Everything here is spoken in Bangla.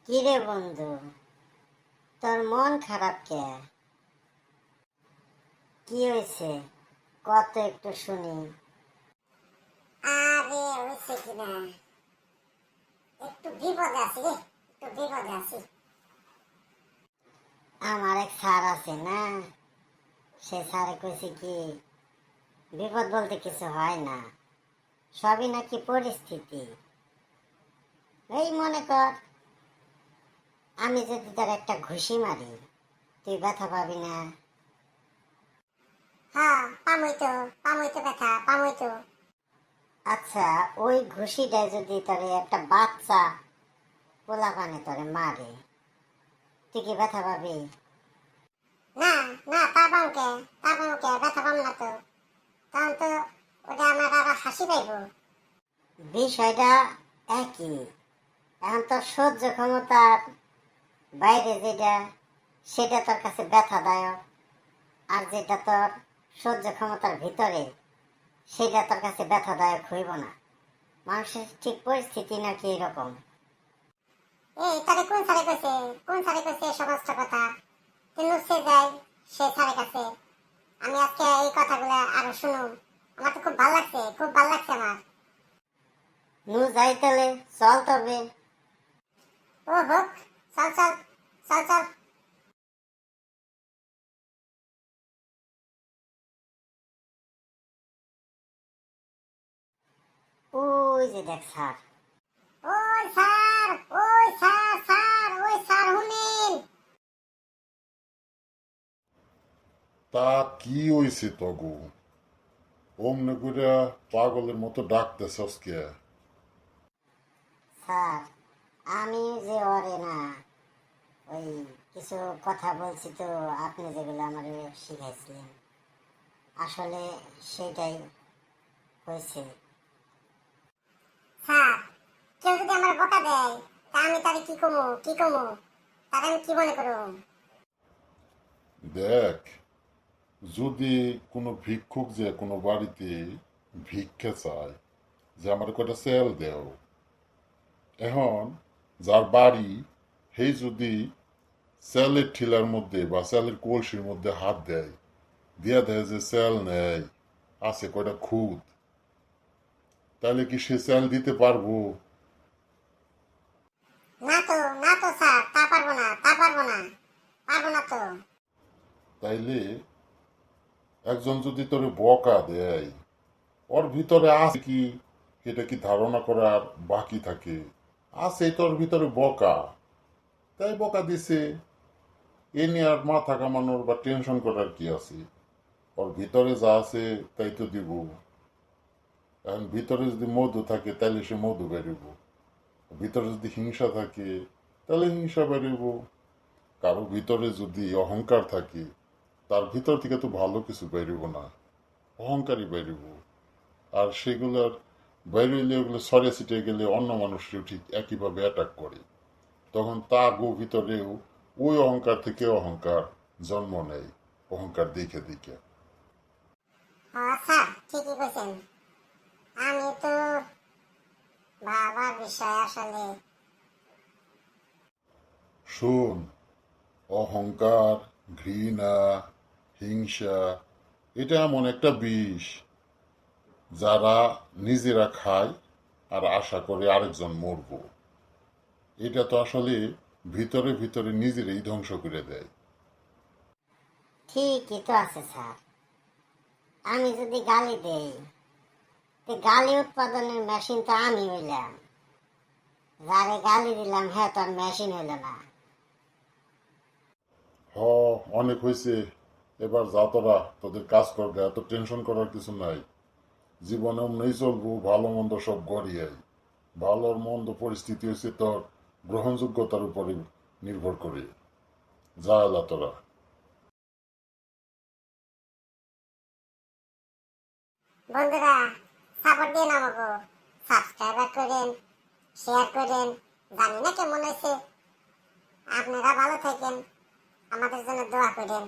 কিরে বন্ধু, তোর মন খারাপ কে? কি হয়েছে? কত একটু শুনি। আরে হয়েছে কিনা, একটু বিপদে আছি রে, একটু বিপদে আছি। আমার এক স্যার আছে না, সে স্যারে কইছে কি বিপদ বলতে কিছু হয় না, সবই নাকি পরিস্থিতি। এই মনে কর, আমি যদি তার একটা ঘুষি মারি, তুই ব্যথা পাবি না? হ্যাঁ, পামই তো ব্যথা, পামই তো। আচ্ছা, ওই ঘুষিটায় যদি তোরে একটা বাচ্চা পোলাপানে তোরে মারে, তুই কি ব্যথা পাবি? না, না, তা পামকে ব্যথা পাম না তো। তখন তো ওটা আমার আরো হাসি পাইব। বিষয়টা একই। এখন তোর সহ্য ক্ষমতার বাইরে যেটা, সেটা তোর কাছে ব্যথাদায়ক, আর যেটা তোর সহ্য ক্ষমতার ভিতরে, সেটা তোর কাছে ব্যথাদায়ক হইব না। মানুষের ঠিক পরিস্থিতি নাকি এরকম। এই তারে কোন সারে কইছে সমস্ত কথা? তুই নুসে যাই সে সারে কাছে। আমি আজকে এই কথাগুলো আরো শুনুম। আমার তো খুব ভালো লাগছে, খুব ভালো লাগছে আমার। নু যাই তাহলে, চল তবে। ও হোক, চল চল, চল চল। ওই যে দেখ স্যার। ওই স্যার, ওই স্যার শুনেন। তা কি হইছে তগো? অমনে কইরা পাগলের মতো ডাকতেছস কে? স্যার, আমি যে ওরে না, ওই কিছু কথা বলছি তো, আপনি যেগুলো আমার শিখাইছিলেন, আসলে সেটাই হয়েছে। স্যার, কেউ যদি আমার বকা দেয় তা আমি তারে কি কমু তারে আমি কি মনে করুম? দেখ, যদি কোনো ভিক্ষুক যে কোনো বাড়িতে ভিক্ষা চায় যে আমার কয়টা সেল দেও, এখন যার বাড়ি সেই যদি সেলের ঠিলার মধ্যে বা সেলের কলসির মধ্যে হাত দেয়, দিয়া দেয় যে সেল নেই, আছে কয়টা খুদ, তাহলে কি সে সেল দিতে পারবো? না তো স্যার, পারবো না তো। তাইলে একজন যদি তোরে বকা দেয়, ওর ভিতরে আছে কি, এটা কি ধারণা করার বাকি থাকে? আছে তোর ভিতরে বকা, তাই বকা দিছে, এ নিয়ে আর মাথা কামানোর বা টেনশন করার কি আছে? ওর ভিতরে যা আছে তাই তো দিব। এখন ভিতরে যদি মধু থাকে তাহলে সে মধু বেরোব, ভিতরে যদি হিংসা থাকে তাহলে হিংসা বেরোব, কারো ভিতরে যদি অহংকার থাকে তার ভিতর থেকে তো ভালো কিছু বেরোব না, অহংকারই বেরোব। আর সেগুলোর বাইরে হইলে ওগুলো সরে ছিটে গেলে অন্য মানুষকেও ঠিক একইভাবে অ্যাটাক করে, তখন তা গো ভিতরেও ওই অহংকার থেকে অহংকার জন্ম নেয়, অহংকার দেখে দেখে। স্যার ঠিকই কইছেন। আমি তো ভাবার বিষয় আসলে। শোন, অহংকার, ঘৃণা, হিংসা, এটা এমন একটা বিষ যারা নিজেরা খায় আর আশা করে আরেকজন মরব। এটা তো আসলে ভিতরে ভিতরে নিজেরাই ধ্বংস করে দেয়। ঠিকই তো আছে স্যার। আমি যদি গালি দেই, তো গালি উৎপাদনের মেশিন তো আমি হইলাম। যারে গালি দিলাম হ্যাঁ, তো আর মেশিন হইল না। হ, অনেক হয়েছে, এবার যা তোরা তোদের কাজ করবে, এত টেনশন করার কিছু নাই। জীবনে অমনি চলবো, ভালো মন্দ সব গড়িয়াই। ভালো আর মন্দ পরিস্থিতি হয়েছে তোর গ্রহণযোগ্যতার উপরে নির্ভর করে। যা এলা তোরা। বন্ধুরা, সাপোর্ট দিন আমাকে, সাবস্ক্রাইবার করেন, শেয়ার করেন। জানি না কেমন হয়েছে। আপনারা ভালো থাকেন, আমাদের জন্য দোয়া করেন।